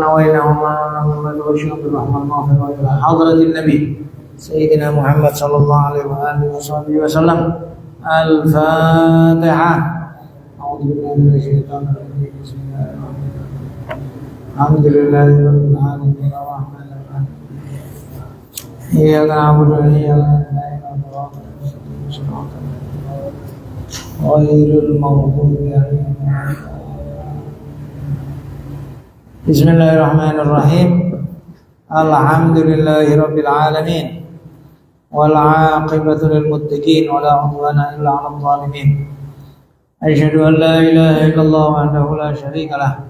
وإنهما محمد وشيخ الرحمن المغفر وإلى حضرة النبي سيدنا محمد صلى الله عليه وآله وصحبه وسلم. الفاتحة. أعوذ بالله من الشيطان الرجيم. بسم الله الرحمن الرحيم. الحمد لله رب العالمين الرحمن الرحيم. إياك نعبد وإياك نستعين غير المغضوب عليهم. Bismillahirrahmanirrahim. Alhamdulillahirabbil alamin. Wal 'aqibatu lil muttaqin wa la 'udwana illa 'alal zalimin. Asyhadu an la ilaha illallah wahdahu la syarika lah.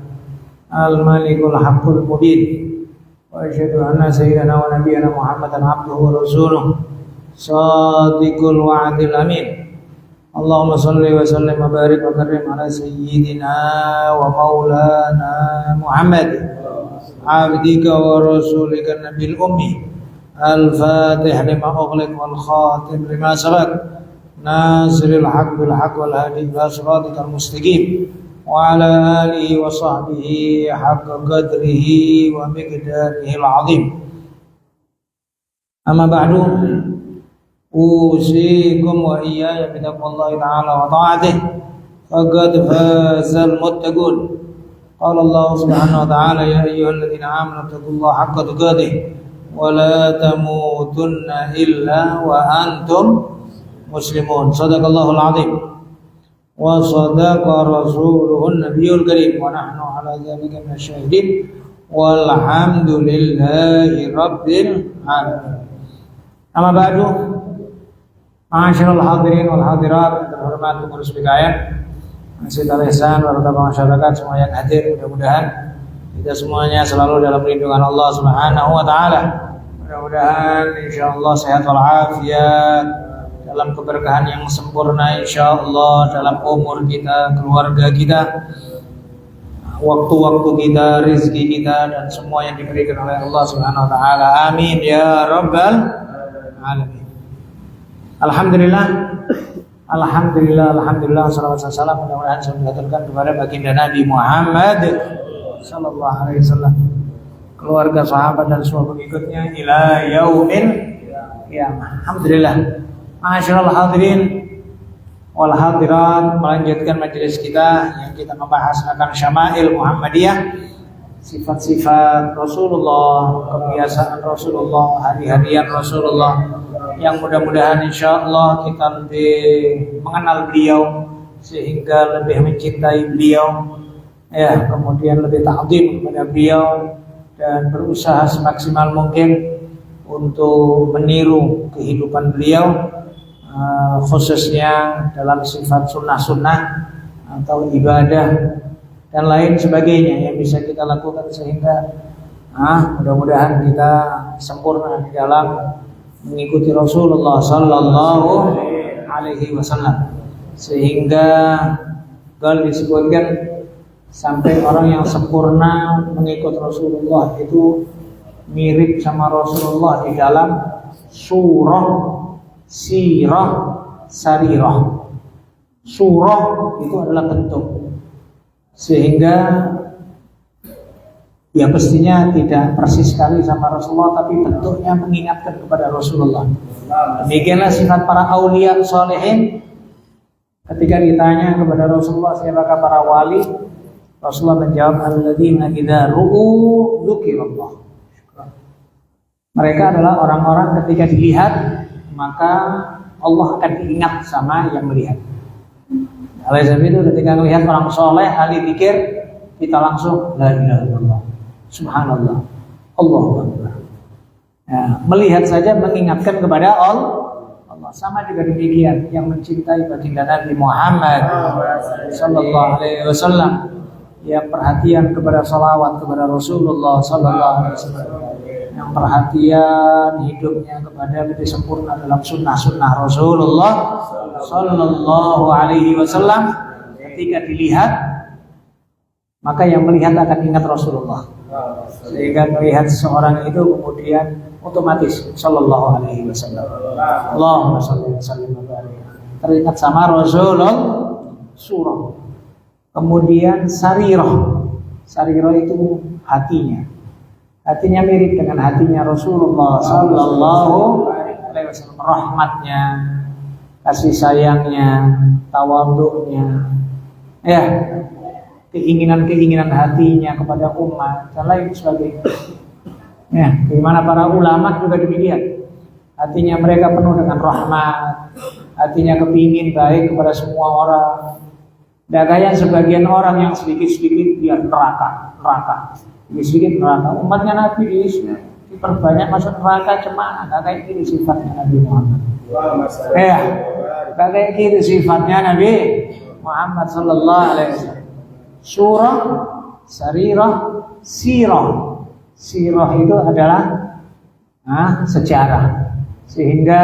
Al malikul haqqul mubin. Wa asyhadu anna sayyidana wa nabiyyana Muhammadan 'abduhu wa rasuluh. Shadiqul wa'dil amin. Allahumma salli wa sallim wa barik wa karim ala sayyidina wa maulana Muhammad abdika wa rasulika nabil ummi al-fatih lima ughliq wal khatim lima sabaq nasiril haqq bil haqq wal hadi ila siratikal mustaqim wa ala alihi wa sahbihi haqqa qadrihi wa miqdarihi al-azim. Amma ba'du, usikum wa iyaya bitaqwallahi ta'ala wa ta'atihi faqad fazal muttaqun. Qala Allah subhanahu wa ta'ala ya ayyuhalladzina amanu taqullaha haqqa tuqatih wa la tamutunna illa wa antum muslimun. Shadaqallahul azim wa shadaqa rasuluhun nabiyul karim wa nahnu ala dzalika minasyahidin walhamdulillahi rabbil alamin. Amma ba'du, ma'asyiral hadirin wal hadirat, terhormat pengurus PKN, Masjidil Ihsan, warga masyarakat semua yang hadir, mudah-mudahan kita semuanya selalu dalam lindungan Allah Subhanahu wa taala. Mudah-mudahan insyaallah sehat wal afiat, dalam keberkahan yang sempurna insyaallah dalam umur kita, keluarga kita, waktu-waktu kita, rezeki kita dan semua yang diberikan oleh Allah Subhanahu wa taala. Amin ya rabbal alamin. Alhamdulillah, salawat dan salam mudah-mudahan saya mengaturkan kepada baginda Nabi Muhammad sallallahu alaihi wasallam, keluarga, sahabat dan semua pengikutnya ila yaumil qiyamah. Alhamdulillah. Ma'asyiral hadirin wal hadirat, melanjutkan majelis kita yang kita membahas akan syama'il Muhammadiyah, sifat-sifat Rasulullah, kebiasaan Rasulullah, hari-harian Rasulullah, yang mudah-mudahan insyaallah kita lebih mengenal beliau sehingga lebih mencintai beliau, ya, kemudian lebih ta'zim kepada beliau dan berusaha semaksimal mungkin untuk meniru kehidupan beliau, khususnya dalam sifat sunnah-sunnah atau ibadah dan lain sebagainya yang bisa kita lakukan sehingga mudah-mudahan kita sempurna di dalam mengikuti Rasulullah sallallahu alaihi wasallam, sehingga kalau disebutkan sampai orang yang sempurna mengikut Rasulullah itu mirip sama Rasulullah di dalam surah, sirah, sarirah. Surah itu adalah bentuk, sehingga ya pastinya tidak persis sekali sama Rasulullah, tapi bentuknya mengingatkan kepada Rasulullah. Demikianlah sifat para aulia sholihin. Ketika ditanya kepada Rasulullah siapakah para wali, Rasulullah menjawab alladzina idza ru'u dzukirallah. Mereka adalah orang-orang ketika dilihat maka Allah akan diingat sama yang melihat. Oleh sebab itu ketika melihat orang soleh ahli zikir, kita langsung la ilaha illallah, subhanallah, Allahu akbar. Ya, melihat saja mengingatkan kepada Allah. Sama juga demikian yang mencintai baginda Nabi Muhammad sallallahu alaihi wasallam, yang perhatian kepada salawat kepada Rasulullah sallallahu alaihi wasallam, yang perhatian hidupnya kepada lebih sempurna dalam sunnah-sunnah Rasulullah sallallahu alaihi wasallam. Ketika dilihat maka yang melihat akan ingat Rasulullah, sehingga melihat seseorang itu kemudian otomatis sallallahu alaihi wasallam, Allahumma shalli wa sallim wa barik, teringat sama Rasulullah. Surah, kemudian sarirah. Sarirah itu hatinya mirip dengan hatinya Rasulullah Sallallahu Alaihi Wasallam, rahmatnya, kasih sayangnya, tawadhu'nya, ya, keinginan hatinya kepada umat dan lain sebagainya. Ya, bagaimana para ulama juga demikian. Hatinya mereka penuh dengan rahmat, hatinya kepingin baik kepada semua orang. Tidak kayak sebagian orang yang sedikit-sedikit dia neraka, sedikit neraka. Umatnya Nabi diperbanyak masuk neraka, cemana? Tidak kayak gini sifatnya Nabi Muhammad. Ya, tidak kayak gini sifatnya Nabi Muhammad Sallallahu Alaihi Wasallam. Surah, sarirah, sirah. Sirah itu adalah sejarah. Sehingga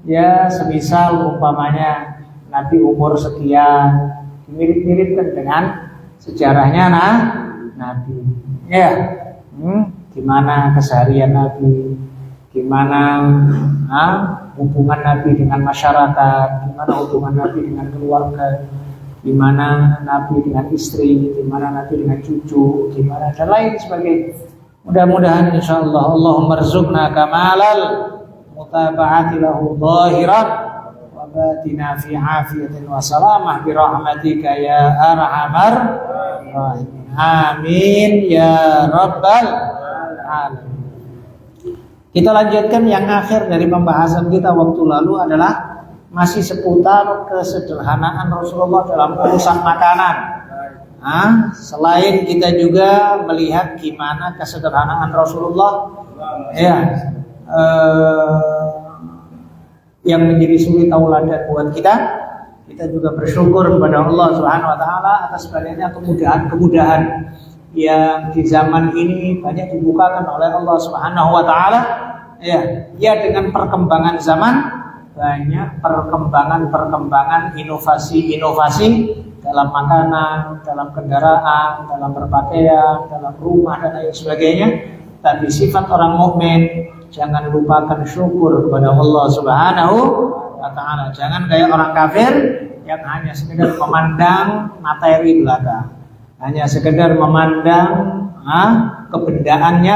ya semisal umpamanya Nabi umur sekian, mirip-miripkan dengan sejarahnya Nabi. Ya, gimana keseharian Nabi, gimana hubungan Nabi dengan masyarakat, gimana hubungan Nabi dengan keluarga, gimana Nabi dengan istri, gimana Nabi dengan cucu, gimana dan lain sebagainya. Mudah-mudahan insyaallah Allahumma rzuqna kamalal mutaba'ati lahu zahiran wa batina fi afiyatin wa salamah bi rahmatika ya arhamar rahimin. Amin ya rabbal alamin. Kita lanjutkan yang akhir dari pembahasan kita waktu lalu adalah masih seputar kesederhanaan Rasulullah dalam urusan makanan. Selain kita juga melihat gimana kesederhanaan Rasulullah, ya, yang menjadi suri tauladan buat kita juga bersyukur kepada Allah Subhanahu Wa Taala atas banyaknya kemudahan yang di zaman ini banyak dibukakan oleh Allah Subhanahu Wa Taala. Ya, dengan perkembangan zaman banyak perkembangan inovasi dalam makanan, dalam kendaraan, dalam berpakaian, dalam rumah dan lain sebagainya. Tapi sifat orang mukmin jangan lupakan syukur kepada Allah Subhanahu wa Ta'ala. Jangan kayak orang kafir yang hanya sekedar memandang materi belaka, hanya sekedar memandang kebendaannya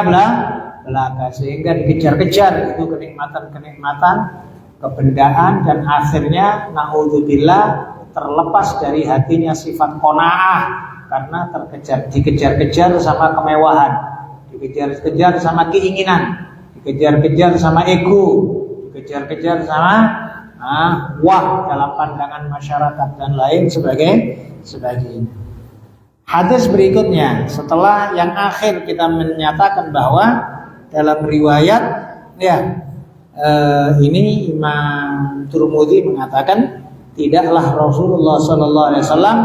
belaka, sehingga dikejar-kejar itu kenikmatan kebendaan dan akhirnya naudzubillah terlepas dari hatinya sifat qanaah karena dikejar-kejar sama kemewahan, dikejar-kejar sama keinginan, dikejar-kejar sama ego, dikejar-kejar sama wah dalam pandangan masyarakat dan lain sebagainya. Hadis berikutnya setelah yang akhir kita menyatakan bahwa dalam riwayat ini Imam Tirmidzi mengatakan tidaklah Rasulullah Sallallahu Alaihi Wasallam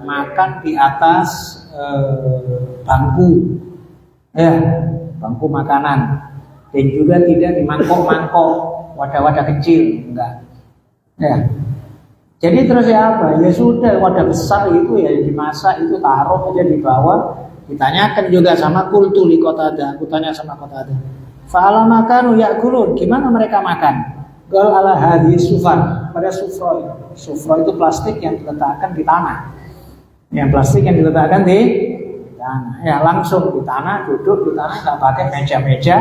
makan di atas bangku makanan dan juga tidak di mangkok-mangkok wadah-wadah kecil, enggak. Ya. Jadi terus apa? Ya sudah wadah besar itu ya dimasak itu taruh aja di bawah. Ditanyakan juga sama Qultu li Qatadah, aku tanya sama Qatadah. Fa'ala makanu ya'kulun, gimana mereka makan? Gal ala hadis sufar, pada sufra itu plastik yang diletakkan di tanah. Yang plastik yang diletakkan di tanah. Ya langsung di tanah, duduk di tanah, nggak pakai meja-meja,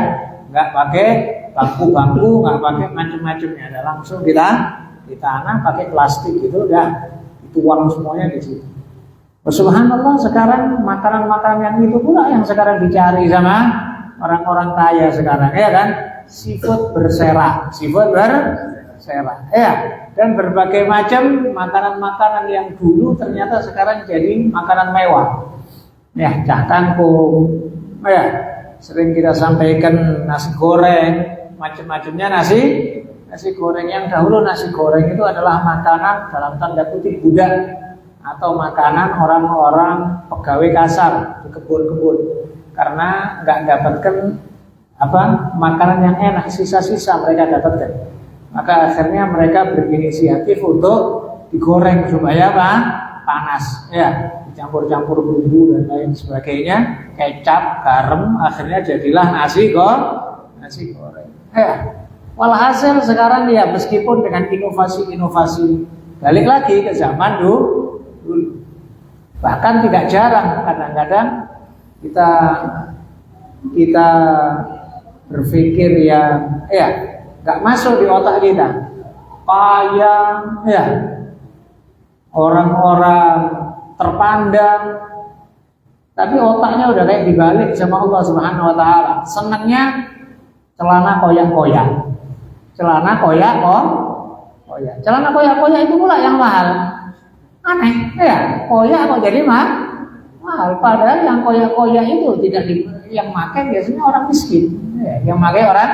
nggak pakai bangku-bangku, nggak pakai macam-macamnya. Ada langsung di tanah pakai plastik itu udah dituang semuanya di situ. Subhanallah, sekarang makanan-makanan yang itu pula yang sekarang dicari sama orang-orang kaya sekarang, ya kan? Seafood berserak, ya, dan berbagai macam makanan-makanan yang dulu ternyata sekarang jadi makanan mewah. Ya, cah kangkung, ya, sering kita sampaikan nasi goreng, macam-macamnya nasi goreng. Yang dahulu nasi goreng itu adalah makanan dalam tanda kutip budak atau makanan orang-orang pegawai kasar di kebun-kebun karena nggak dapatkan makanan yang enak, sisa-sisa mereka dapatkan. Maka akhirnya mereka berinisiatif untuk digoreng supaya panas, ya, dicampur-campur bumbu dan lain sebagainya, kecap, garam, akhirnya jadilah nasi goreng. Walhasil sekarang ya meskipun dengan inovasi-inovasi balik lagi ke zaman dulu, bahkan tidak jarang kadang-kadang kita kita berpikir yang nggak masuk di otak kita, kaya, ya, orang-orang terpandang, tapi otaknya udah kayak dibalik sama Allah Subhanahu Wa Taala. Senangnya celana koyak-koyak, celana koyak-koyak, celana koyak-koyak itu pula yang mahal. Aneh, ya, koyak kok jadi mahal. Padahal yang koyak-koyak itu tidak yang pakai biasanya orang miskin, yang pakai orang,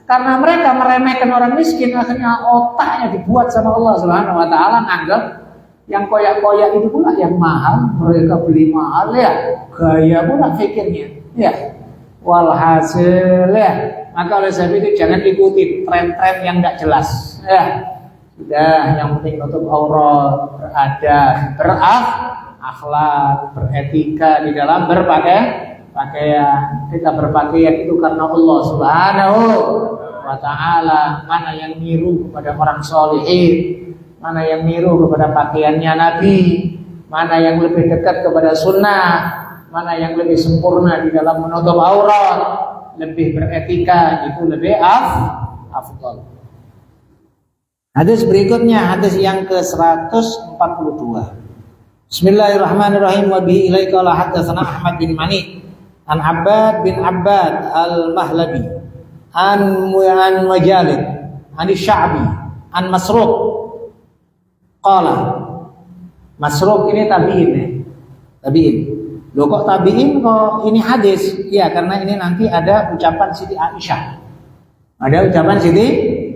karena mereka meremehkan orang miskin, akhirnya otaknya dibuat sama Allah Subhanahu Wa Taala nganggap yang koyak-koyak itu pula yang mahal, mereka beli mahal, ya, gaya pula pikirnya, ya. Walhasil, ya, maka oleh sebab itu jangan ikuti tren-tren yang tidak jelas, ya. Sudah, yang penting nutup aurat, beradab, berakhlak, beretika di dalam berpakaian. Kita berpakaian itu karena Allah Subhanahu Wa Taala. Mana yang niru kepada orang sholihin, mana yang niru kepada pakaiannya Nabi, mana yang lebih dekat kepada sunnah, mana yang lebih sempurna di dalam menutup aurat, lebih beretika, itu lebih afdal. Hadis berikutnya, hadis yang ke-142. Bismillahirrahmanirrahim. Wa bihi ilaika la haddatsana Ahmad bin Mani an Abbad bin Abbad al-Mahlabi an Majalid an Sya'bi an Masruq qala. Masruq ini tabi'in, ya. Tabi'in. Loh kok tabi'in kok ini hadis? Ya, karena ini nanti ada ucapan Siti Aisyah. Ada ucapan Siti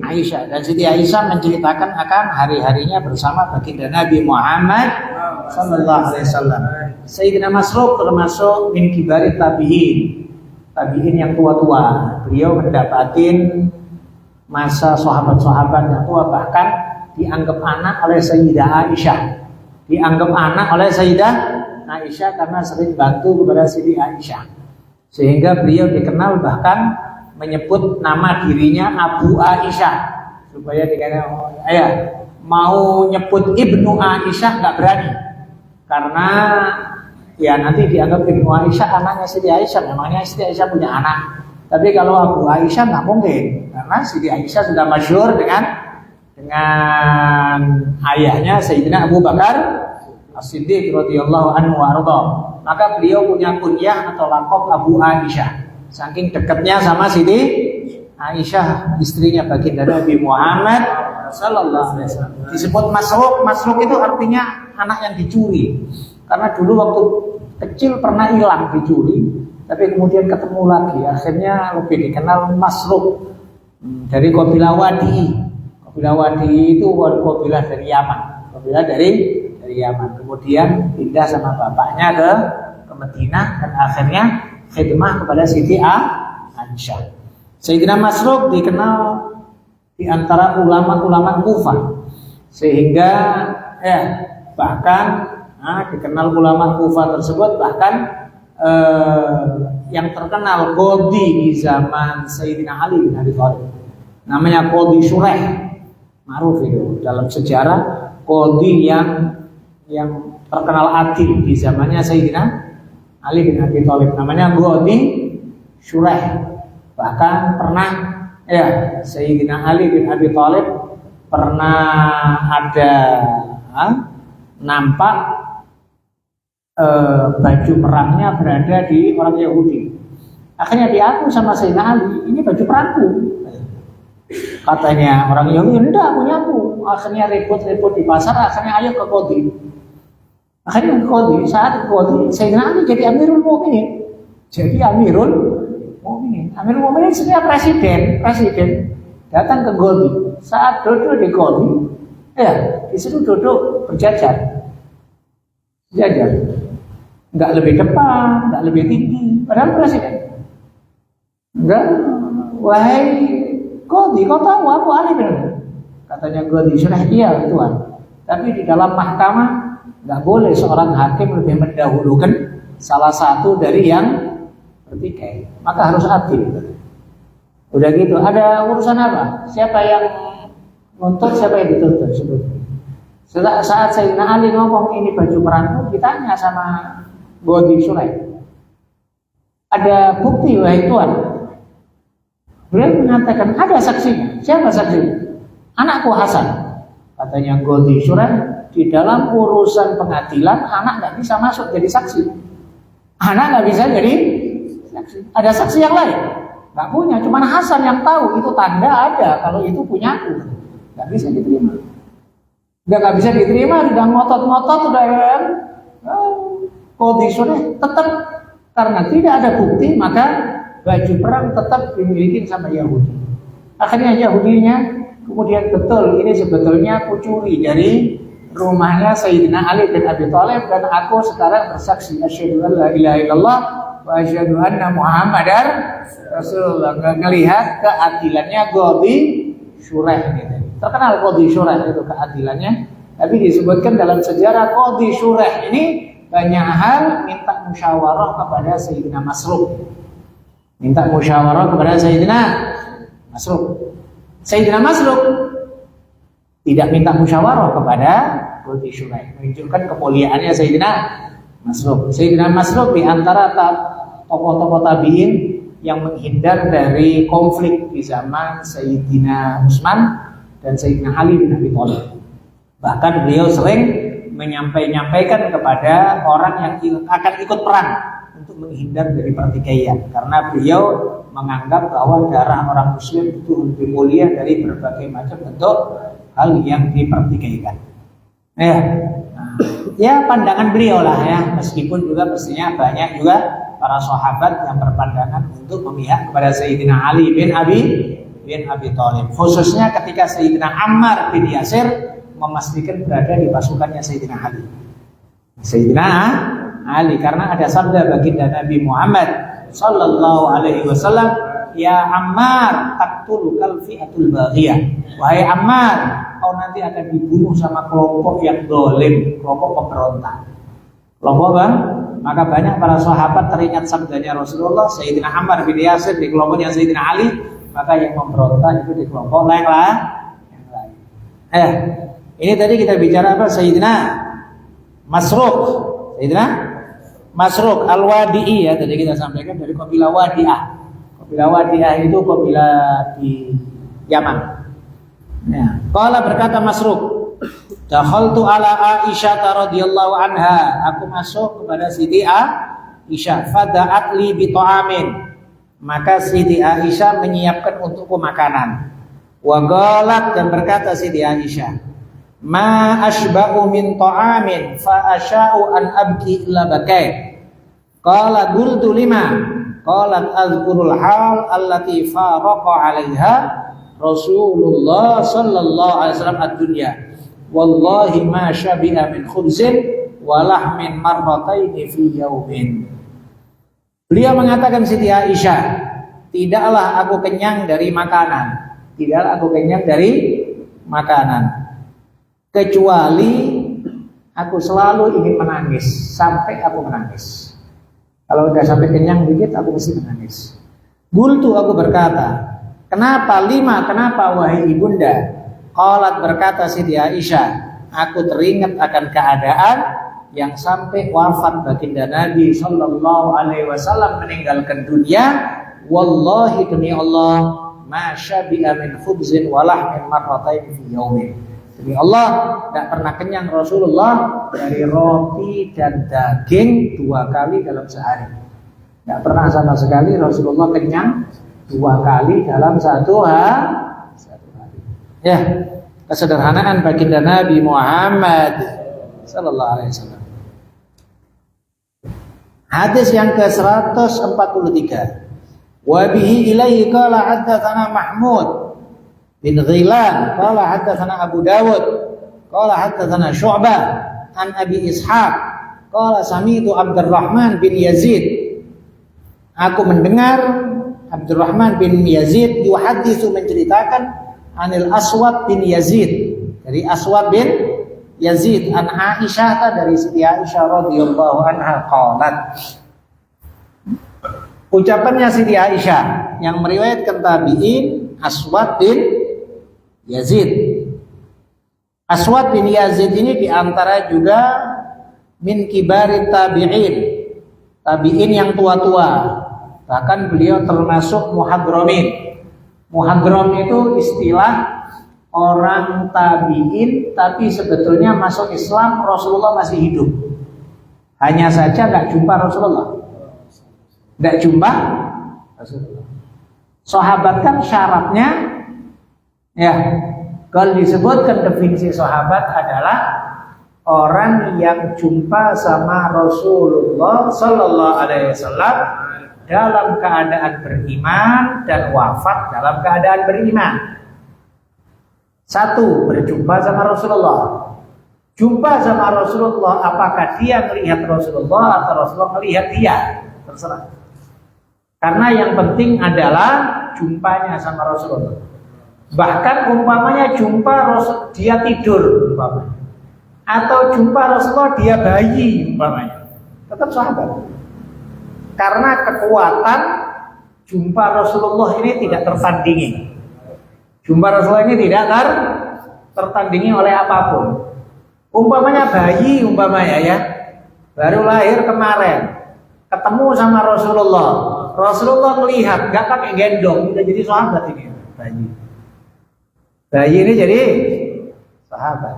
Aisyah, dan Siti Aisyah menceritakan akan hari-harinya bersama baginda Nabi Muhammad sallallahu alaihi wasallam. Sayyidina Masruq termasuk min kibarit tabi'in. Tabi'in yang tua-tua. Beliau mendapatin masa sahabat-sahabat yang tua, bahkan dianggap anak oleh Sayyidah Aisyah. Dianggap anak oleh Sayyidah Aisyah karena sering bantu kepada Siti Aisyah. Sehingga beliau dikenal bahkan menyebut nama dirinya Abu Aisyah, supaya dikatakan mau nyebut Ibnu Aisyah nggak berani, karena ya nanti dianggap Ibnu Aisyah anaknya Siti Aisyah. Memangnya Siti Aisyah punya anak, tapi kalau Abu Aisyah nggak mungkin, karena Siti Aisyah sudah masyhur dengan ayahnya Sayyidina Abu Bakar As-Siddiq radhiyallahu anhu wa arda. Maka beliau punya kunyah atau laqab Abu Aisyah, saking dekatnya sama Siti Aisyah, istrinya baginda Nabi Muhammad sallallahu alaihi wasallam. Disebut Masruq. Masruq itu artinya anak yang dicuri. Karena dulu waktu kecil pernah hilang, dicuri, tapi kemudian ketemu lagi. Akhirnya lebih dikenal Masruq dari kabilah Wadi. Kabilah Wadi itu kabilah dari Yaman. Kabilah dari Yaman. Kemudian pindah sama bapaknya ke Madinah dan akhirnya khidmah kepada Siti Aisyah. Sayyidina Masruq dikenal di antara ulama-ulama Kufah, sehingga bahkan dikenal ulama Kufah tersebut bahkan yang terkenal qadhi di zaman Sayyidina Ali bin Abi Thalib, namanya Qadhi Shuraih, ma'ruf itu dalam sejarah, qadhi yang terkenal adil di zamannya Sayyidina Ali bin Abi Thalib, namanya Qadhi Shuraih. Bahkan pernah Sayyidina Ali bin Abi Thalib pernah ada nampak baju perangnya berada di orang Yahudi. Akhirnya diaku sama Sayyidina Ali, ini baju perangku. Katanya orang Yahudi, enggak punya aku. Akhirnya ribut-ribut di pasar, akhirnya ayo ke Qadhi. Akhirnya ke Qadhi, saat ke Qadhi Sayyidina Ali jadi Amirul Mukminin. Jadi Amirul Mukminin sebenarnya presiden datang ke Qadhi. Saat duduk di Qadhi, disuruh duduk berjajar. Enggak lebih depan, enggak lebih tinggi, padahal presiden. Enggak, wahai Qadhi, kau tahu aku Ali bin Abi. Katanya Qadhi, sudah iya Tuhan. Tapi di dalam mahkamah enggak boleh seorang hakim lebih mendahulukan salah satu dari yang bertikai, maka harus adil. Udah gitu, ada urusan apa? Siapa yang nuntut, siapa yang dituntut sebetulnya. Saat Sayyidina Ali ngomong ini baju perangku, ditanya sama Qadhi Shuraih, ada bukti wahai Tuhan. Beliau mengatakan ada saksinya. Siapa saksinya? Anakku Hasan. Katanya Ghodhi Shureh, di dalam urusan pengadilan anak nggak bisa masuk jadi saksi. Anak nggak bisa jadi saksi. Ada saksi yang lain nggak punya, cuma Hasan yang tahu. Itu tanda ada kalau itu punyaku. Nggak bisa diterima. Nggak bisa diterima. Udah ngotot-ngotot udah ya. Ghodhi Shureh tetap karena tidak ada bukti maka baju perang tetap dimiliki sama Yahudi. Akhirnya Yahudinya kemudian betul ini sebetulnya aku curi dari rumahnya Sayyidina Ali bin Abi Thalib dan aku sekarang bersaksi asyhadu an la ilaha illallah wa asyhadu anna Muhammadar Rasulullah. Ngelihat keadilannya Ghodhi Shureh gitu. Terkenal Ghodhi Shureh itu keadilannya, tapi disebutkan dalam sejarah Ghodhi Shureh ini banyak hal minta musyawarah kepada Sayyidina Masruq. Minta musyawarah kepada Sayyidina Masruq. Sayyidina Masruq tidak minta musyawarah kepada Ghodhi Shureh, menunjukkan kemuliaannya Sayyidina Masruq. Sayyidina Masruq di antara tokoh-tokoh tabi'in yang menghindar dari konflik di zaman Sayyidina Utsman dan Sayyidina Ali bin Abi Thalib. Bahkan beliau sering menyampaikan kepada orang yang akan ikut perang untuk menghindar dari pertikaian, karena beliau menganggap bahwa darah orang muslim itu lebih mulia dari berbagai macam bentuk hal yang dipertikaikan. Ya pandangan beliau lah ya, meskipun juga pastinya banyak juga para sahabat yang berpandangan untuk memihak kepada Sayyidina Ali bin Abi Thalib, khususnya ketika Sayyidina Ammar bin Yasir memastikan berada di pasukannya Sayyidina Ali. Sayyidina Ali, karena ada sabda baginda Nabi Muhammad sallallahu alaihi wasallam, ya Ammar taqtulukal fi'atul baghiyah. Wahai Ammar, kau nanti akan dibunuh sama kelompok yang zalim, kelompok pemberontak. Kelompok bang? Maka banyak para sahabat teringat sabdanya Rasulullah, Sayyidina Ammar bin Yasir di kelompoknya Sayyidina Ali, maka yang memberontak itu di kelompok lain lah. Ini tadi kita bicara apa? Sayyidina Masruq. Sayyidina Masruq Al-Wadi'i ya, tadi kita sampaikan dari kabilah Wadi'ah. Kabilah Wadi'ah itu kabilah di Yaman. Ya. Qala berkata Masruq, dakhaltu ala Aisyah radhiyallahu anha. Aku masuk kepada Siti Aisyah, fada'at li bi ta'amin. Maka Siti Aisyah menyiapkan untukku makanan. Wa qalat, dan berkata Siti Aisyah, ma ashba'u min ta'amin fa asya'u an abki illa bakai. Qala qultu lima. Qalat azkurul hal allati faraqa 'alaiha Rasulullah sallallahu alaihi wasallam ad-dunya. Wallahi ma syabi'a min khubzin wa lahmin marrataini fi yaumin. Beliau mengatakan Siti Aisyah, tidaklah aku kenyang dari makanan. Tidaklah aku kenyang dari makanan, kecuali aku selalu ingin menangis sampai aku menangis. Kalau udah sampai kenyang dikit, aku mesti menangis. Bultu, aku berkata, kenapa lima? Kenapa wahai ibunda? Qalat, berkata Siti Aisyah, aku teringat akan keadaan yang sampai wafat baginda Nabi sallallahu alaihi wasallam meninggalkan dunia. Wallahi demi Allah, ma syabi'a min khubzin wa lahmin marratain fi yaumin. Demi Allah, tidak pernah kenyang Rasulullah dari roti dan daging 2 kali dalam sehari. Tidak pernah sama sekali Rasulullah kenyang 2 kali dalam satu hari. Ya, kesederhanaan baginda Nabi Muhammad sallallahu alaihi wasallam. Hadis yang ke-143. Wa bihi ilaihi qala haddatsana Mahmud bin Ghilan qala haddatsana Abu Dawud qala haddatsana Syu'bah an Abi Ishaq qala sami'tu Abdurrahman bin Yazid. Aku mendengar Abdurrahman bin Yazid yuhaditsu, menceritakan anil Aswad bin Yazid, dari Aswad bin Yazid an Aisyah, dari Siti Aisyah radhiyallahu anha qalat. Ucapannya Siti Aisyah yang meriwayatkan tabi'in Aswad bin Yazid. Aswad bin Yazid ini diantara juga min kibarit tabi'in, tabi'in yang tua-tua. Bahkan beliau termasuk muhadromin. Muhadrom itu istilah orang tabi'in, tapi sebetulnya masuk Islam Rasulullah masih hidup. Hanya saja nggak jumpa Rasulullah. Nggak jumpa Rasulullah. Sahabat kan syaratnya, ya, kalau disebutkan definisi sahabat adalah orang yang jumpa sama Rasulullah Sallallahu Alaihi Wasallam dalam keadaan beriman dan wafat dalam keadaan beriman. Satu, berjumpa sama Rasulullah. Jumpa sama Rasulullah, apakah dia melihat Rasulullah atau Rasulullah melihat dia? Terserah. Karena yang penting adalah jumpanya sama Rasulullah. Bahkan umpamanya jumpa Rasul, dia tidur umpamanya. Atau jumpa Rasulullah dia bayi umpamanya. Tetap sahabat. Karena kekuatan jumpa Rasulullah ini tidak tertandingi. Jumpa Rasulullah ini tidak tertandingi oleh apapun. Umpamanya bayi umpamanya ya, baru lahir kemarin, ketemu sama Rasulullah. Rasulullah melihat, gak pakai gendong, udah jadi sahabat ini bayi. Bayi ini jadi sahabat.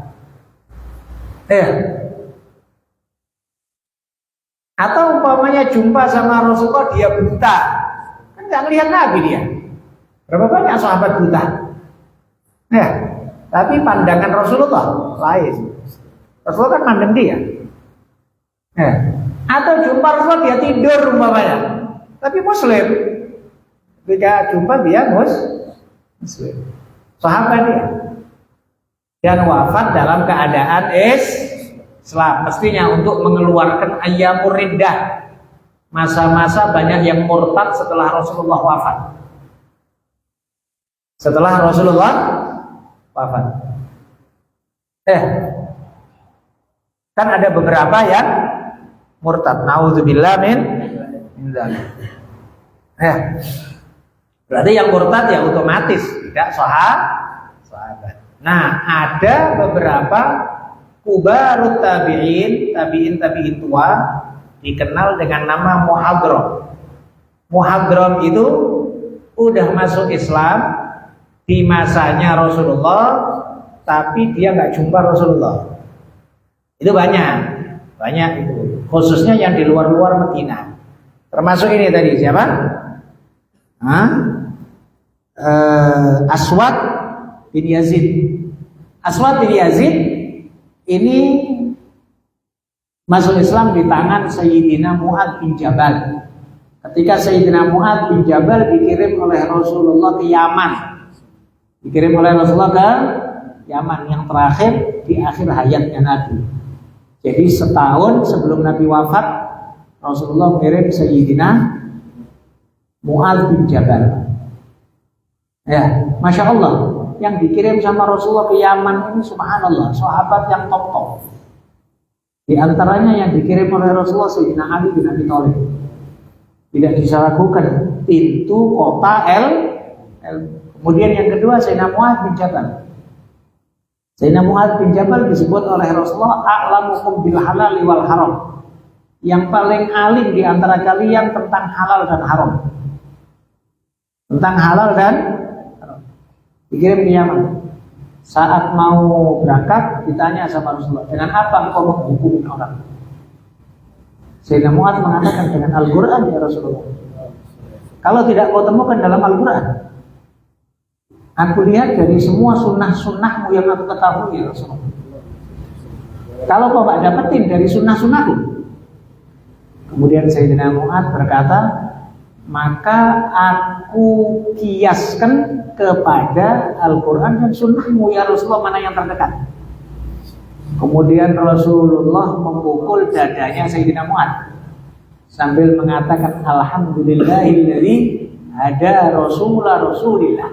Atau umpamanya jumpa sama Rasulullah dia buta, kan nggak melihat Nabi dia. Berapa banyak sahabat buta? Tapi pandangan Rasulullah lain. Rasulullah kan mandang dia. Atau jumpa Rasulullah dia tidur umpamanya, tapi Muslim. Ketika jumpa dia Muslim, sahabat dia. Dan wafat dalam keadaan Islam. Mestinya untuk mengeluarkan ayyamur riddah, masa-masa banyak yang murtad setelah Rasulullah wafat. Setelah Rasulullah wafat. Kan ada beberapa yang murtad. Nauzubillah min dzalik. Berarti yang murtad ya otomatis tidak sahabat. Nah, ada beberapa kubarut tabi'in tua dikenal dengan nama muhadrom. Muhadrom itu udah masuk Islam di masanya Rasulullah, tapi dia nggak jumpa Rasulullah. Itu banyak itu. Khususnya yang di luar-luar Madinah. Termasuk ini tadi siapa? Aswad bin Yazid. Aswad bin Yazid ini masuk Islam di tangan Sayyidina Mu'adz bin Jabal. Ketika Sayyidina Mu'adz bin Jabal dikirim oleh Rasulullah ke Yaman. Dikirim oleh Rasulullah ke Yaman yang terakhir di akhir hayatnya Nabi. Jadi setahun sebelum Nabi wafat, Rasulullah mengirim Sayyidina Mu'adz bin Jabal. Masya Allah, yang dikirim sama Rasulullah ke Yaman ini subhanallah, sahabat yang top. Di antaranya yang dikirim oleh Rasulullah Sayyidina Ali bin Abi Thalib. Tidak bisa lakukan pintu kota Kemudian yang kedua Sayyidina Mu'adz bin Jabal. Sayyidina Mu'adz bin Jabal disebut oleh Rasulullah a'lamukum bil halal wal haram. Yang paling alim di antara kalian tentang halal dan haram. Tentang halal dan haram. Dikirim ke Yaman. Saat mau berangkat ditanya sama Rasulullah, dengan apa engkau menghukum orang? Sayyidina Mu'adz mengatakan dengan Al-Quran ya Rasulullah. Kalau tidak kau temukan dalam Al-Quran, aku lihat dari semua sunnah-sunnahmu yang aku ketahui ya Rasulullah. Kalau kau gak dapetin dari sunnah-sunnahku. Kemudian Sayyidina Mu'adz berkata, maka aku kiaskan kepada Al-Quran dan sunnahmu ya Rasulullah, mana yang terdekat. Kemudian Rasulullah memukul dadanya Sayyidina Mu'adz sambil mengatakan alhamdulillahilladzi hada rasulillah.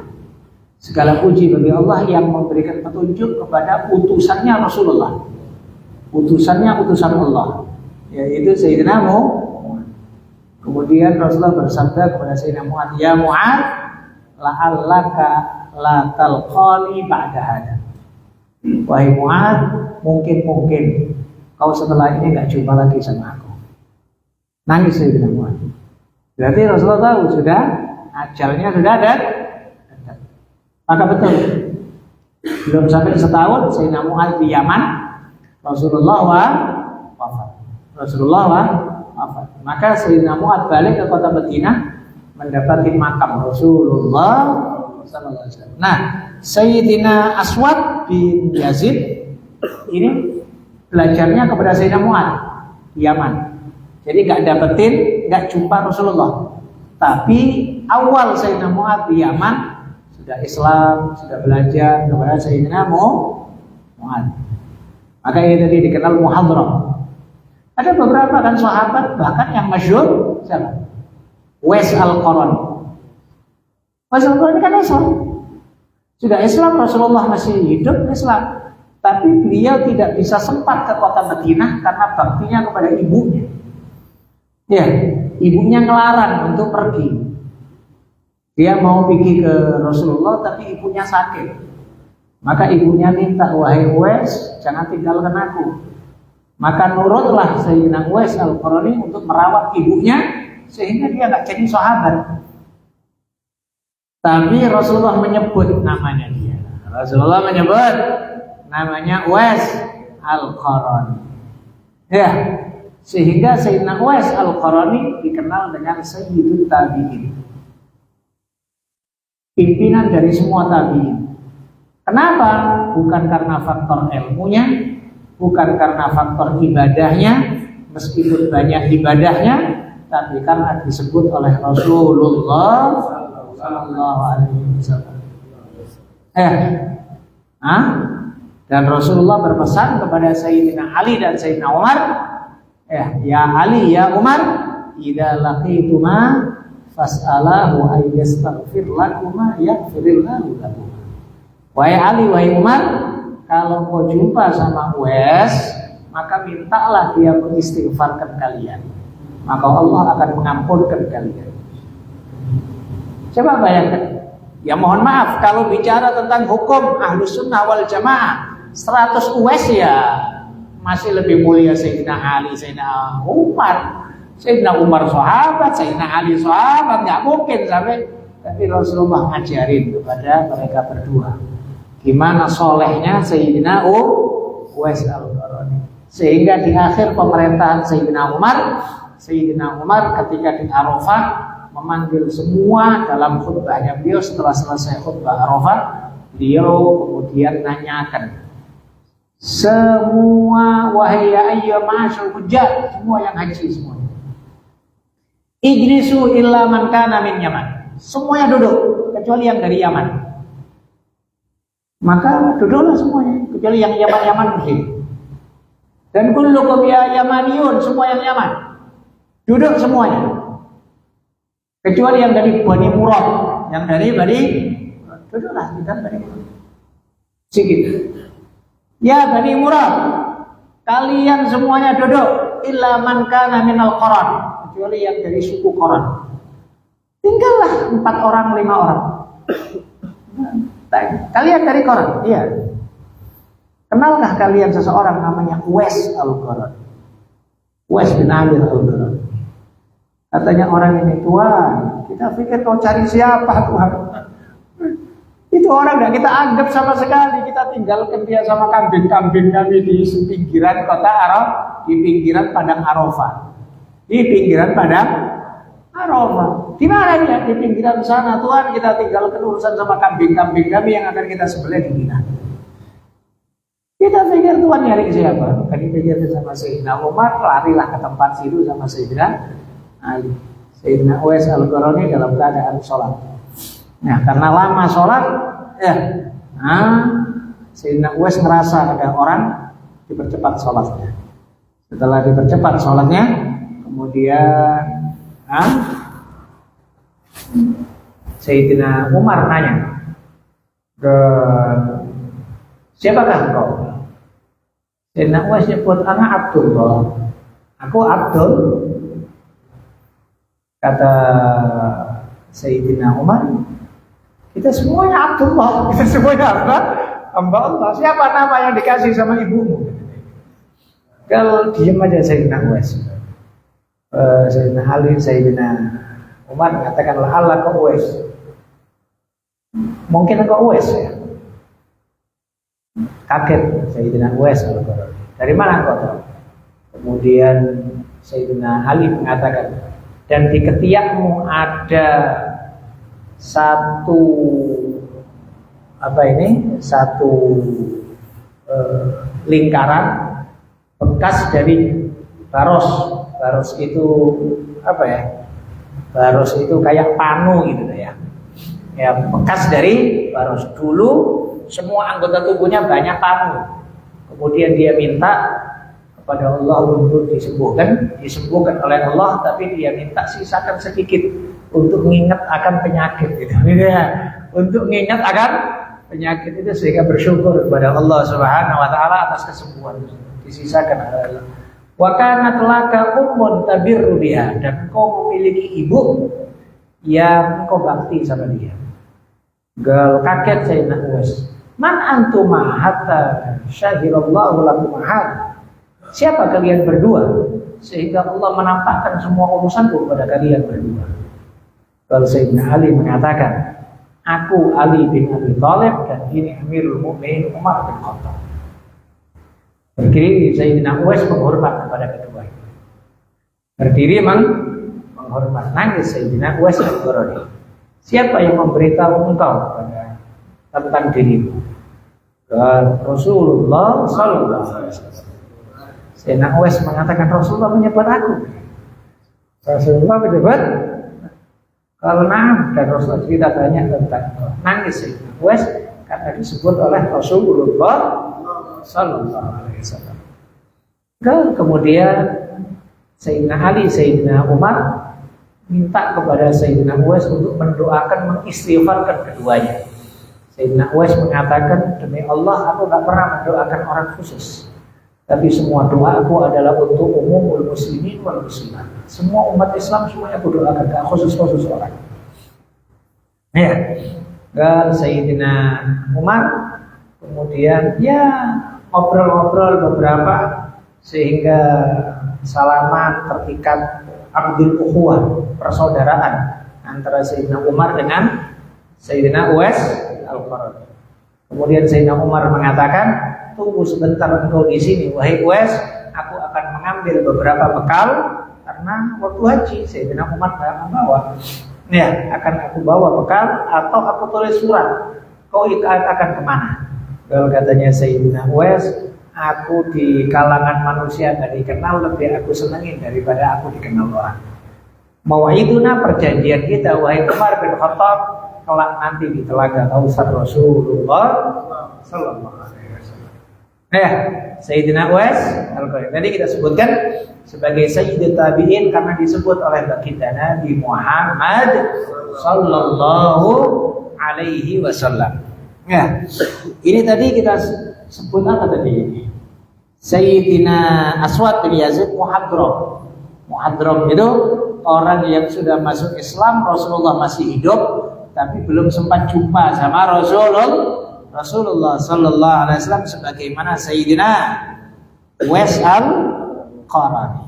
Segala puji bagi Allah yang memberikan petunjuk kepada utusannya Rasulullah. Utusannya utusan Allah, yaitu Sayyidina Mu'adz. Kemudian Rasulullah bersabda kepada Sayyidina Mu'adz, ya Mu'adz, la'allaka la talqani ba'da hada. Wahai Mu'adz, mungkin kau setelah ini gak jumpa lagi sama aku. Nangis Sayyidina Mu'adz. Berarti Rasulullah tahu sudah ajalnya sudah dekat. Maka betul, belum sampai setahun Sayyidina Mu'adz di Yaman, Rasulullah wafat. Maka Sayyidina Mu'adz balik ke kota Madinah mendapati makam Rasulullah SAW. Nah, Sayyidina Aswad bin Yazid ini belajarnya kepada Sayyidina Mu'adz di Yaman. Jadi nggak jumpa Rasulullah. Tapi awal Sayyidina Mu'adz di Yaman sudah Islam, sudah belajar kepada Sayyidina Mu'adz. Maka ini tadi dikenal muhadram. Ada beberapa kan sahabat bahkan yang masyhur siapa? Uwais Al-Qarani. Uwais Al-Qarani kan Islam. Sudah Islam, Rasulullah masih hidup Islam. Tapi beliau tidak bisa sempat ke kota Madinah karena baktinya kepada ibunya. Ya, ibunya ngelarang untuk pergi. Dia mau pergi ke Rasulullah tapi ibunya sakit. Maka ibunya minta, wahai Uwais, jangan tinggalkan aku. Maka nurutlah Sayyidina Uwais Al-Qarani untuk merawat ibunya sehingga dia nggak jadi sahabat. Tapi Rasulullah menyebut namanya dia. Rasulullah menyebut namanya Uwais Al-Qarani. Ya, sehingga Sayyidina Uwais Al-Qarani dikenal dengan Sayyidul Tabi'in. Pimpinan dari semua tabi'in. Kenapa? Bukan karena faktor ilmunya, bukan karena faktor ibadahnya, meskipun banyak ibadahnya, tapi karena disebut oleh Rasulullah Sallallahu Alaihi Wasallam. Dan Rasulullah berpesan kepada Sayyidina Ali dan Sayyidina Umar, ya Ali, ya Umar, idza laqituma fas'alahu ay yastaghfir lakuma yaghfirillahu lakum. Wahai Ali, wahai Umar, kalau kau jumpa sama Uwais, maka mintalah dia mengistighfarkan kalian, maka Allah akan mengampunkan kalian. Coba bayangkan. Ya mohon maaf, kalau bicara tentang hukum Ahlus Sunnah wal Jamaah 100 Uwais ya masih lebih mulia Sayyidina Ali, Sayyidina Umar. Sayyidina Umar sahabat, Sayyidina Ali sahabat, nggak mungkin sampai. Tapi Rasulullah ngajarin kepada mereka berdua gimana solehnya Sayyidina Uwais Al-Qarani. Sehingga di akhir pemerintahan Sayyidina Umar ketika di Arafah memanggil semua dalam khutbahnya beliau. Setelah selesai khutbah Arafah, beliau kemudian nanyakan semua, wahai ya ma'asyar hujjah, semua yang haji semuanya, ijlisu illa man kana min Yaman. Semuanya duduk kecuali yang dari Yaman. Maka duduklah semuanya kecuali yang Yaman muslim. Dan kullukum ya Yamaniyun, semua yang Yaman duduk semuanya kecuali yang dari Bani Murad. Yang dari Bani duduklah kita Bani Murad sedikit. Ya Bani Murad, kalian semuanya duduk illa man kana minal Quran, kecuali yang dari suku Quran. Tinggallah 4 orang 5 orang. Kalian dari Quran, iya. Kenalkah kalian seseorang namanya Uwais Al-Qarani? Uwais bin Amir Al-Qarani. Katanya orang ini, Tuhan, kita pikir kau cari siapa Tuhan? Itu orang gak kita anggap sama sekali. Kita tinggalkan dia sama kambing-kambing kami di pinggiran kota Arafah, di pinggiran padang Arafah. Di pinggiran padang Arafah. Di mana dia? Di pinggiran sana. Tuhan, kita tinggalkan urusan sama kambing-kambing kami yang akan kita sembelih di Mina. Kita pikir Tuhan nyari siapa? Kan dipikir sama Sayyidina Umar, larilah ke tempat situ sama Sayyidina Ali. Sayyidina Uwais Al-Qarani dalam keadaan sholat. Nah, karena lama sholat, Sayyidina Uwais ngerasa ada orang dipercepat sholatnya. Setelah dipercepat sholatnya, kemudian Sayyidina Umar nanya, siapakah kau? Sayyidina Uwais nyebut, anak Abdullah. Aku Abdul. Kata Sayyidina Umar, kita semuanya Abdullah. Kita semuanya apa? Hamba Allah. Siapa nama yang dikasih sama ibumu? Kalau diam aja Sayyidina Uwais. Sayyidina Ali, Sayyidina Umar mengatakan Allah ke Uwais. Mungkin ke Uwais ya. Kaget Sayyidina Uwais Al-Qarni. Dari mana kau tahu? Kemudian Sayyidina Ali mengatakan, dan di ketiakmu ada satu lingkaran bekas dari baros. Baros itu apa ya? Baros itu kayak panu gitu ya. Ya, bekas dari baros. Dulu semua anggota tubuhnya banyak panu. Kemudian dia minta kepada Allah untuk disembuhkan oleh Allah, tapi dia minta sisakan sedikit untuk mengingat akan penyakit gitu ya. Untuk mengingat akan penyakit itu sehingga bersyukur kepada Allah Subhanahu wa taala atas kesembuhan itu. Disisakan oleh Allah. Wa kanat laka ummun tabirru biha, dan kau memiliki ibu yang kau bakti sama dia. Gal kaget Sayyidina Uwais. Man antuma hatta syahirallahu lakum ahad. Siapa kalian berdua sehingga Allah menampakkan semua urusanku kepada kalian berdua? Kalau Sayyidina Ali mengatakan, aku Ali bin Abi Thalib dan ini Amirul Mukminin Umar bin Khattab. Berdiri Sayyidina Uwais menghormat kepada kedua itu. Berdiri menghormat. Nangis Sayyidina Uwais Al-Qarni. Siapa yang memberitahu engkau tentang dirimu? Rasulullah Sallallahu Alaihi Wasallam. Sayyidina Uwais mengatakan Rasulullah menyebut aku. Rasulullah menyebut. Karena dan Rasulullah cerita banyak tentang nangis Sayyidina Uwais karena disebut oleh Rasulullah Sallallahu Alaihi Wasallam. Kemudian Sayyidina Ali, Sayyidina Umar minta kepada Sayyidina Uwais untuk mendoakan, mengistighfarkan keduanya. Sayyidina Uwais mengatakan, demi Allah aku tak pernah mendoakan orang khusus, tapi semua doa aku adalah untuk umumul muslimin wal muslimat. Semua umat Islam semuanya aku doakan, gak khusus-khusus orang. Ya, dan Sayyidina Umar kemudian ya ngobrol-ngobrol beberapa sehingga salaman terikat Abdul Ukhuwah, persaudaraan antara Sayyidina Umar dengan Sayyidina Uwais Al-Qarni. Kemudian Sayyidina Umar mengatakan, tunggu sebentar engkau di sini, wahai Uwais, aku akan mengambil beberapa bekal karena waktu haji Sayyidina Umar tidak membawa. Ya, akan aku bawa bekal atau aku tulis surat. Kau akan kemana? Kalau katanya Sayyidina Uwais, aku di kalangan manusia gak dikenal lebih aku senangin daripada aku dikenal orang. Mau'iduna, perjanjian kita wahai Umar bin Khattab, kelak nanti di telaga Kautsar Rasulullah Sallallahu Alaihi Wasallam. Ya, Sayyidina Uwais Al-Qarni tadi kita sebutkan sebagai Sayyidul Tabi'in karena disebut oleh baginda Nabi Muhammad Sallallahu Alaihi Wasallam. Ya, ini tadi kita sebut apa tadi? Sayyidina Aswad bin Yazid Muhadram. Muhadram itu orang yang sudah masuk Islam, Rasulullah masih hidup, tapi belum sempat jumpa sama Rasulullah Sallallahu Alaihi Wasallam, sebagaimana Sayyidina Uwais Al-Qarni.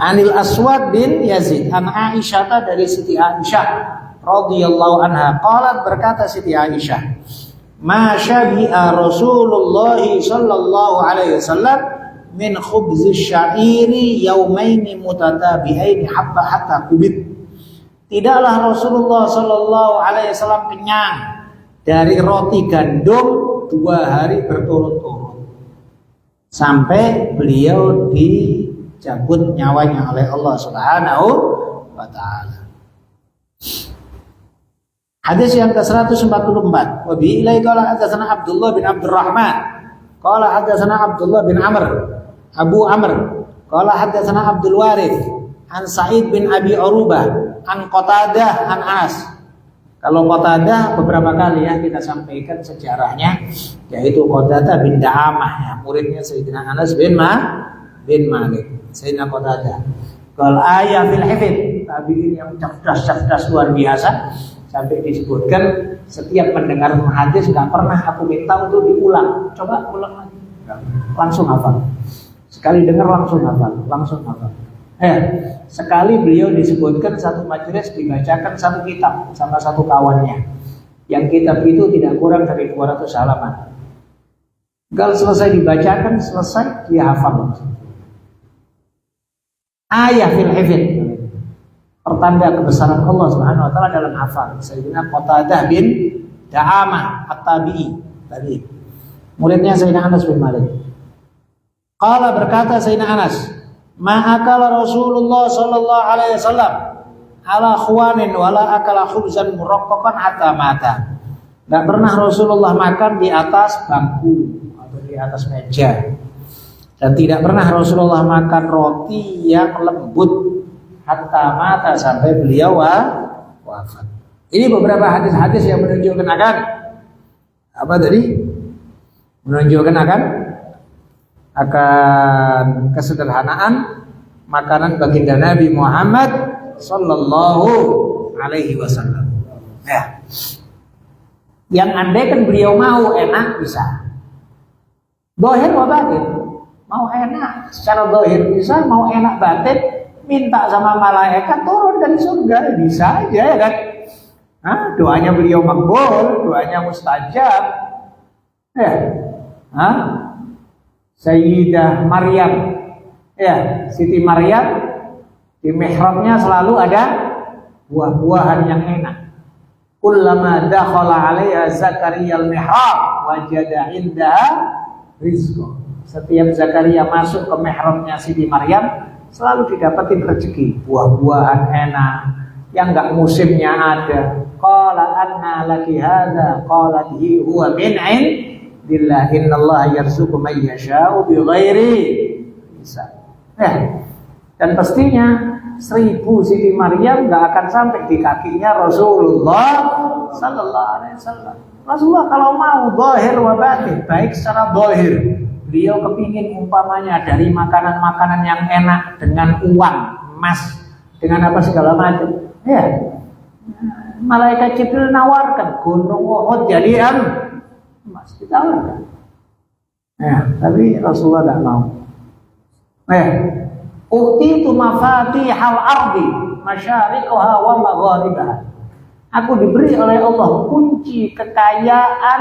Anil Aswad bin Yazid an Aisyah, dari Siti Aisyah radhiyallahu anha, qalat, berkata Siti Aisyah, ma syabi'a Rasulullah sallallahu alaihi wasallam min khubzi syairi yaumaini mutatabi'aini hatta kubit. Tidaklah Rasulullah sallallahu alaihi wasallam kenyang dari roti gandum 2 hari berturut-turut sampai beliau dicabut nyawanya oleh Allah Subhanahu wa taala. Hadis yang ke-144. Wa bi ilai qala hadatsana Abdullah bin Abdurrahman qala hadatsana Abdullah bin Amr Abu Amr qala hadatsana Abdul Warith an Sa'id bin Abi Urubah an Qatadah an As. Kalau Qatadah beberapa kali ya kita sampaikan sejarahnya, yaitu Qatadah bin Da'amah ya, muridnya Sayyidina Anas bin Malik. Sayyidina Qatadah qal ayat fil hifdz, tabi'in yang cerdas luar biasa. Sampai disebutkan setiap mendengar hadis nggak pernah aku minta untuk diulang. Coba ulang lagi, langsung hafal. Sekali dengar langsung hafal. Sekali beliau disebutkan satu majelis dibacakan satu kitab sama satu kawannya. Yang kitab itu tidak kurang dari 200 halaman. Kalau selesai dibacakan, selesai dia hafal. Ayah fil hifd. Pertanda kebesaran Allah Subhanahu wa taala dalam hafal. Sayyidina Qatadah bin Da'amah At-Tabi'i tadi. Muridnya Sayyidina Anas bin Malik. Qala berkata Sayyidina Anas, "Ma'akala Rasulullah sallallahu alaihi wasallam ala khwanin wala akala khubzan muraqqaqan hatta mata." Enggak pernah Rasulullah makan di atas bangku atau di atas meja. Dan tidak pernah Rasulullah makan roti yang lembut hatta mata sampai beliau wafat. Ini beberapa hadis-hadis yang menunjukkan akan apa tadi? Menunjukkan akan kesederhanaan makanan baginda Nabi Muhammad sallallahu alaihi wasallam. Ya. Yang andaikan beliau mau enak bisa. Dohir wa batin. Mau enak secara dohir bisa, mau enak batin minta sama malaikat turun dari surga bisa aja ya kan. Doanya beliau makbul, doanya mustajab. Ya. Sayyidah Maryam, ya, Siti Maryam di mihrabnya selalu ada buah-buahan yang enak. Kullama dakhala 'alaiha Zakaria al-mihrab wajada 'indaha rizqa. Setiap Zakaria masuk ke mihrabnya Siti Maryam selalu didapatin rezeki, buah-buahan enak yang enggak musimnya ada. Qala anna laki hadza qalat hi huwa min 'indillah innallaha yarzuqu man yasha'u bighairi hisab. Dan pastinya 1000 Siti Maryam nggak akan sampai di kakinya Rasulullah Sallallahu Alaihi Wasallam. Rasulullah kalau mau zahir wa batin, baik secara zahir, beliau kepingin umpamanya dari makanan-makanan yang enak dengan uang, emas, dengan apa segala macam. Ya, malaikat Jibril nawarkan gunung Uhud jadi emas, ditawarkan. Ya, tapi Rasulullah tidak mau. Utitu mafatihal ardi masyariqaha wa magharibaha. Aku diberi oleh Allah kunci kekayaan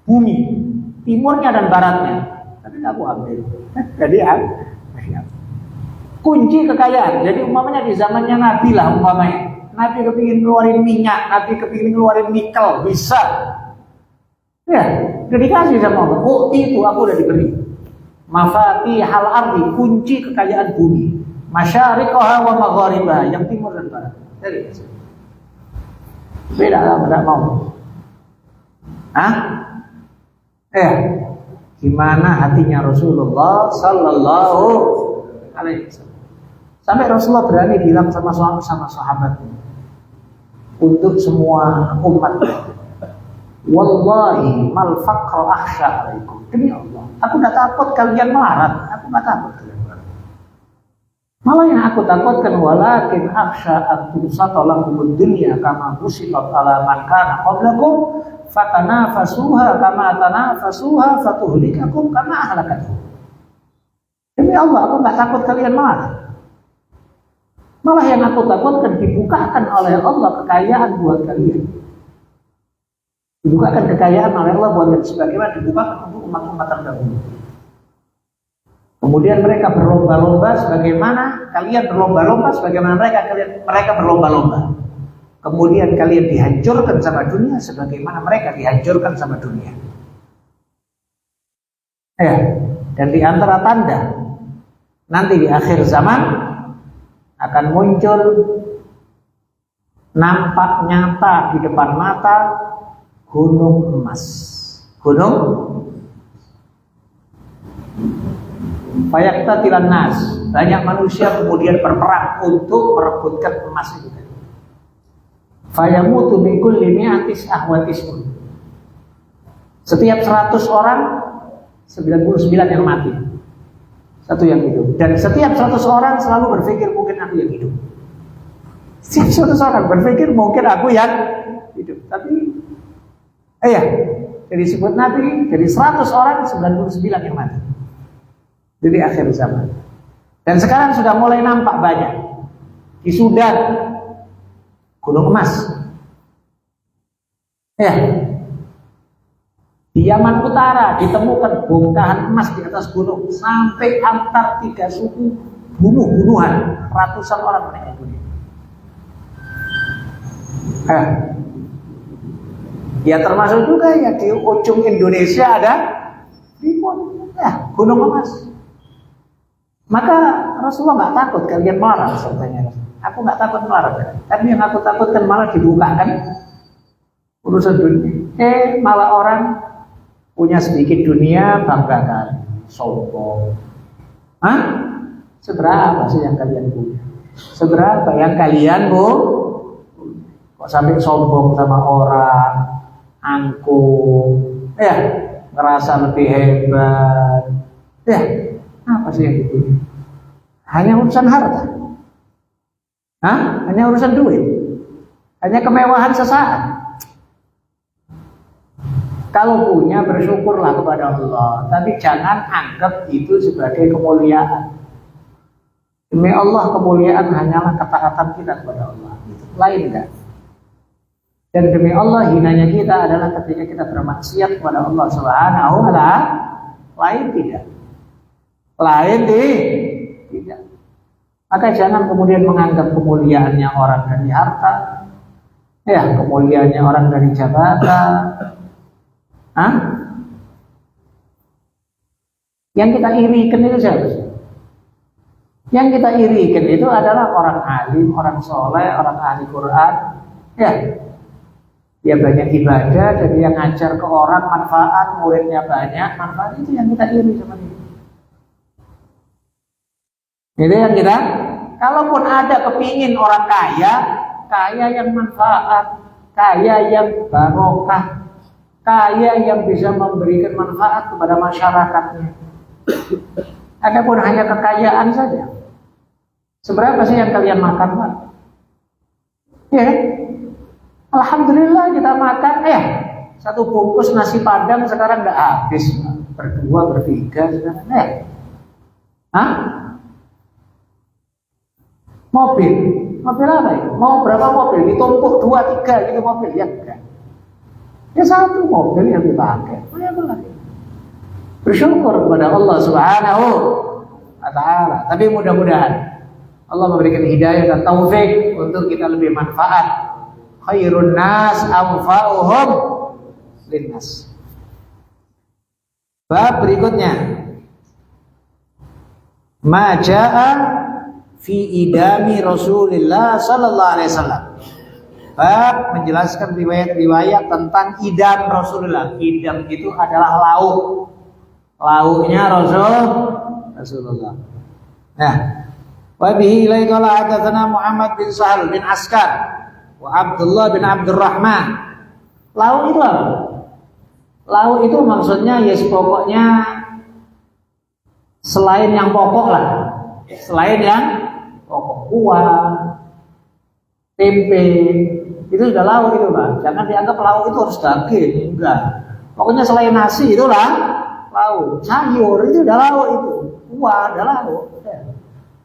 bumi, timurnya dan baratnya. Tapi aku ambil. Jadi kunci kekayaan. Jadi umpamanya di zamannya Nabi lah umpamanya. Nabi kepingin ngeluarin minyak, Nabi kepingin ngeluarin nikel, bisa. Ya, udah dikasih sama Allah. Utitu aku udah diberi. Mafatihal ardi, kunci kekayaan bumi, masyariqaha wa magharibaha, yang timur dan barat. Jadi beda lah, tidak mau. Gimana hatinya Rasulullah Sallallahu Alaihi Wasallam? Sampai Rasulullah berani bilang sama sahabatnya, untuk semua umat, wallahi mal faqra akhsha alaikum. Demi Allah, aku tidak takut kalian melarat. Aku tidak takut kalian melarat. Malah yang aku takutkan walakin akhsha an tusata lakumud dunya kama musibat ala man kana qablakum fatanafasuha kama tanafasuha fatuhlikakum kama ahlakatuhum. Demi Allah, aku tidak takut kalian melarat. Malah yang aku takutkan dibukakan oleh Allah kekayaan buat kalian. Dibukakan kekayaan oleh Allah buat kalian sebagaimana dibukakan untuk umat-umat terdahulu. Kemudian mereka berlomba-lomba sebagaimana kalian berlomba-lomba, sebagaimana mereka berlomba-lomba. Kemudian kalian dihancurkan sama dunia sebagaimana mereka dihancurkan sama dunia. Dan di antara tanda nanti di akhir zaman akan muncul nampak nyata di depan mata gunung emas. Gunung fayaktatilan nas, banyak manusia kemudian berperang untuk merebutkan emas itu. Fayamutu min kulli mi'atis ahwatismun. Setiap 100 orang 99 yang mati, satu yang hidup. Dan setiap 100 orang selalu berpikir mungkin aku yang hidup. Setiap 100 orang berpikir mungkin aku yang hidup. Tapi jadi sebut Nabi, jadi 100 orang 99 yang mati. Jadi akhir zaman. Dan sekarang sudah mulai nampak banyak di Sudan, gunung emas. Ya, di Yaman Utara ditemukan bongkahan emas di atas gunung, sampai Antartika suku bunuh-bunuhan, ratusan orang meninggal dunia. Ya termasuk juga ya di ujung Indonesia ada gunung emas. Maka Rasulullah nggak takut kalian marah, katanya. Aku nggak takut marah, tapi yang aku takutkan malah dibukakan urusan dunia. Malah orang punya sedikit dunia banggakan, sombong. Seberapa sih yang kalian punya? Seberapa yang kalian kok sampai sombong sama orang, angkuh, ngerasa lebih hebat, apa sih yang dipunya? Hanya urusan harta, hanya urusan duit, hanya kemewahan sesaat. Kalau punya bersyukurlah kepada Allah, tapi jangan anggap itu sebagai kemuliaan. Demi Allah, kemuliaan hanyalah ketaatan kita kepada Allah, lain enggak. Dan demi Allah, hinanya kita adalah ketika kita bermaksiat kepada Allah Subhanahu wa ta'ala, lain tidak. Tidak. Maka jangan kemudian menganggap kemuliaannya orang dari harta, kemuliaannya orang dari jabatan. Yang kita irikan itu siapa? Yang kita irikan itu adalah orang alim, orang soleh, orang ahli Quran. Dia banyak ibadah, jadi yang ngajar ke orang manfaat, muridnya banyak, manfaat itu yang kita iri sama dia. Itu yang kita, kalaupun ada kepingin orang kaya yang manfaat, kaya yang barokah, kaya yang bisa memberikan manfaat kepada masyarakatnya. Adapun hanya kekayaan saja. Seberapa sih yang kalian makan, Pak? Alhamdulillah kita makan, satu bungkus nasi padang sekarang nggak habis, berdua, bertiga sekarang. Mobil apa ya? Mau berapa mobil? Ditumpuk 2, 3 gitu mobil, ya enggak. Ya satu mobil yang dipakai. Bersyukur kepada Allah Subhanahu wa ta'ala. Tapi mudah-mudahan Allah memberikan hidayah dan taufik untuk kita lebih manfaat. Khairun nas anfa'uhum linnas. Bab berikutnya, ma jaa fi idami Rasulillah sallallahu alaihi wasallam. Bab menjelaskan riwayat-riwayat tentang idam Rasulullah. Idam itu adalah lauknya Rasulullah. Nah, wa bihi ilaika la hadatsana Muhammad bin Sahal bin Askar wa Abdullah bin Abdurrahman. Lauk itu apa? Lauk itu maksudnya pokoknya selain yang pokok lah. Selain yang pokok, kuah, tempe, itu sudah lauk itu, Pak. Jangan dianggap lauk itu harus daging, enggak. Pokoknya selain nasi itulah lauk. Sayur itu sudah lauk itu. Kuah adalah lauk.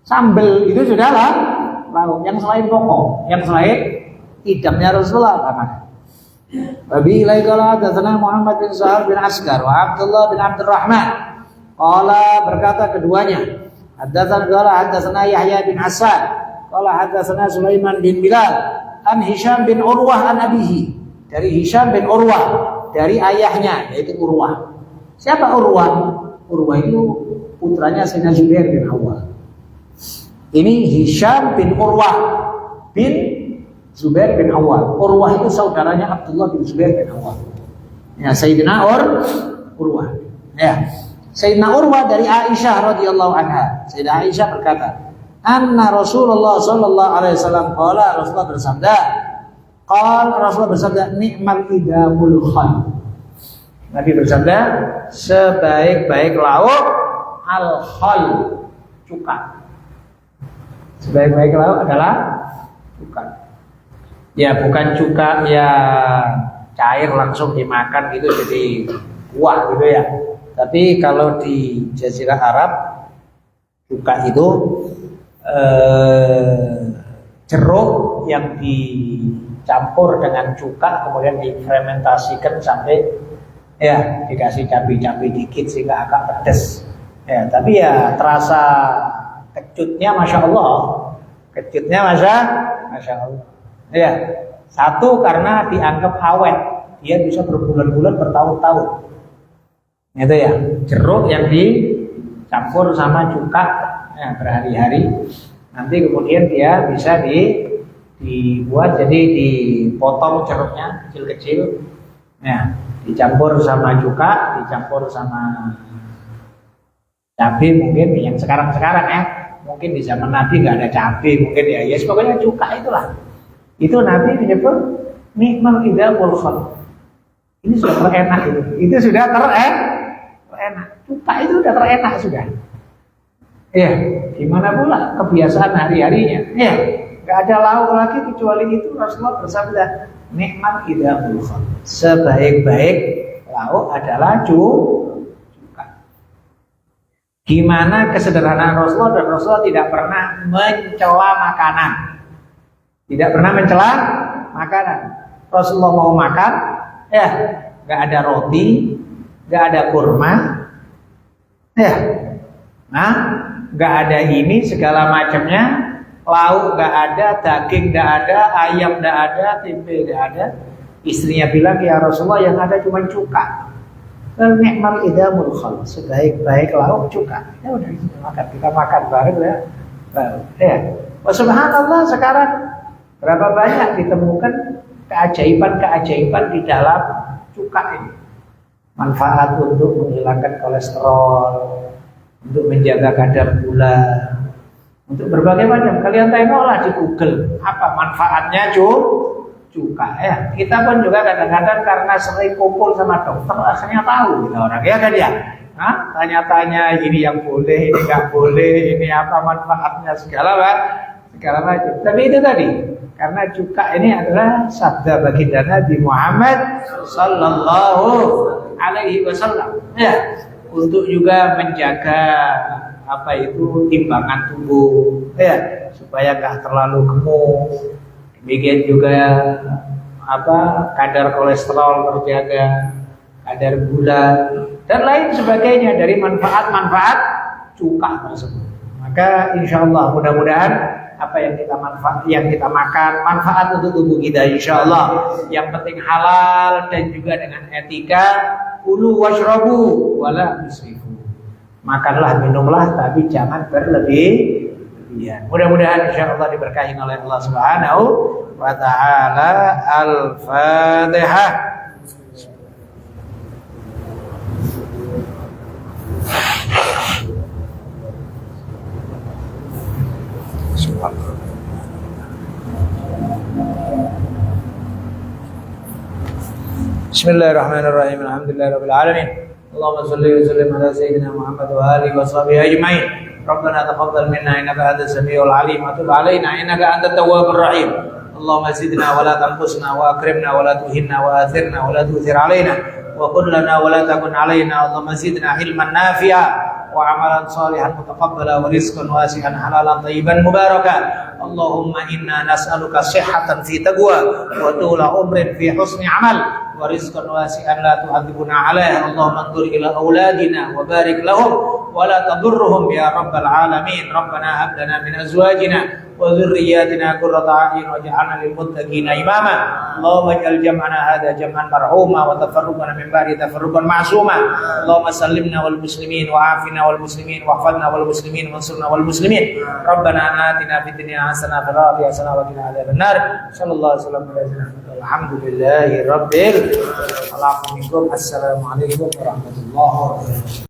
Sambel itu sudah lauk. Yang selain pokok, yang selain idamnya Rasulullah namanya. Wabi ilaikala hadatsana Muhammad bin Sa'ad bin Askar wa Abdullah bin Abdurrahman. Qala berkata keduanya, hadatsana Yahya bin Hasan. Qala hadatsana Sulaiman bin Bilal an Hisham bin Urwah an abihi. Dari Hisham bin Urwah, dari ayahnya yaitu Urwah. Siapa Urwah? Urwah itu putranya Sayyidina Zubair bin Awwam. Ini Hisham bin Urwah bin Zubair bin Awwam. Urwah itu saudaranya Abdullah bin Zubair bin Awwam. Ya, Sayyidina Urwah. Ya. Sayyidina Urwah dari Aisyah radhiyallahu anha. Sayyidina Aisyah berkata, "Anna Rasulullah sallallahu alaihi wasallam qala," Rasulullah bersabda, "Ni'mal idamul khal." Nabi bersabda, sebaik-baik lauk al-khal, cuka. Sebaik-baik lauk adalah cuka. Ya, bukan cuka yang cair langsung dimakan gitu jadi kuah gitu ya. Tapi kalau di Jazirah Arab Cuka itu jeruk yang dicampur dengan cuka kemudian difermentasikan sampai ya dikasih cabai-cabai dikit sehingga agak pedas. Ya, tapi ya terasa kecutnya masya Allah, kecutnya masya Allah. Ya, satu karena dianggap awet, dia bisa berbulan-bulan bertahun-tahun. Itu ya, jeruk yang dicampur sama cuka ya, berhari-hari. Nanti kemudian dia bisa dibuat jadi dipotong jeruknya kecil-kecil, ya, dicampur sama cuka, dicampur sama cabai mungkin yang sekarang ya, mungkin di zaman Nabi nggak ada cabai mungkin ya, yes pokoknya cuka itulah. Itu Nabi menyebut nikmal idamul khal. Ini sudah terenak itu sudah terenak. Cuka itu sudah terenak sudah. Ya, gimana pula kebiasaan hari-harinya? Ya, nggak ada lauk lagi kecuali itu. Rasulullah bersabda, nikmat idamul khal. Sebaik-baik lauk adalah cuka. Gimana kesederhanaan Rasulullah, dan Rasulullah tidak pernah mencela makanan. Tidak pernah mencela makanan. Rasulullah mau makan, ya, nggak ada roti, nggak ada kurma, ya, nah. Nggak ada ini segala macamnya, lauk nggak ada, daging nggak ada, ayam nggak ada, tempe nggak ada. Istrinya bilang, ya Rasulullah yang ada cuma cuka. Nikmal idamul khal, sebaik-baik lauk cuka. Ya udah kita makan bareng ya. Ya, subhanallah sekarang berapa banyak ditemukan keajaiban-keajaiban di dalam cuka ini. Manfaat untuk menghilangkan kolesterol, untuk menjaga kadar gula, untuk berbagai macam. Kalian tengoklah di Google apa manfaatnya cuka ya. Kita pun juga kadang-kadang karena sering kumpul sama dokter akhirnya tahu kita orang ya kan ya. Nah, tanya-tanya ini yang boleh, ini nggak boleh, ini apa manfaatnya segala macam. Tapi itu tadi karena cuka ini adalah sabda baginda Nabi Muhammad sallallahu alaihi wasallam. Ya. Untuk juga menjaga apa itu timbangan tubuh ya, supaya nggak terlalu gemuk. Demikian juga apa kadar kolesterol terjaga, kadar gula dan lain sebagainya dari manfaat-manfaat cuka tersebut. Maka insya Allah mudah-mudahan apa yang kita makan manfaat untuk tubuh kita insya Allah. Yang penting halal dan juga dengan etika. Kulu washrabu wala tusrifu. Makanlah, minumlah, tapi jangan berlebihan. Mudah-mudahan insyaallah diberkahi oleh Allah Subhanahu wa taala. Al-Fatihah. Bismillahirrahmanirrahim. Alhamdulillahirabbil alamin. Allahumma shalli wa sallim ala sayyidina Muhammad wa alihi wa sahbihi ajmain. Rabbana taqabbal minna innaka antas samiul alim wa tub alaina innaka antat tawwabur rahim. Allahumma zidna wa la tanqusna wa akrimna wa la tuhinna wa athirna wa la tu'thir alaina wa qul lana wa la takun alaina. Allahumma zidna ilman nafi'a wa amalan salihan mutaqabbala wa rizqan wasi'an halalan thayyiban mubarakan. Allahumma inna nas'aluka sihhatan fi taqwa wa tula umrin fi husni amal wa rizqan wasi'an la tu'adzibuna alaih. Allahumma anzur ila auladina wa barik lahum wa la tadurruhum ya rabbal alamin. Rabbana hab lana min azwajina wa dhurriyyatina qurrata a'yun waj'alna lil muttaqina imama. Allahumma ij'al jam'ana hadha jam'an marhuma wa tafarruqana min ba'di tafarruqan ma'suma. Allahumma sallimna wal muslimin wa afina wal muslimin wa hfadna wal muslimin wa ansurna wal muslimin. Rabbana atina fid dunya hasanah wa fil akhirati hasanah wa qina adzaban nar. Sallallahu alaihi wasallam. Alhamdulillahi rabbil alamin. Assalamualaikum warahmatullahi wabarakatuh.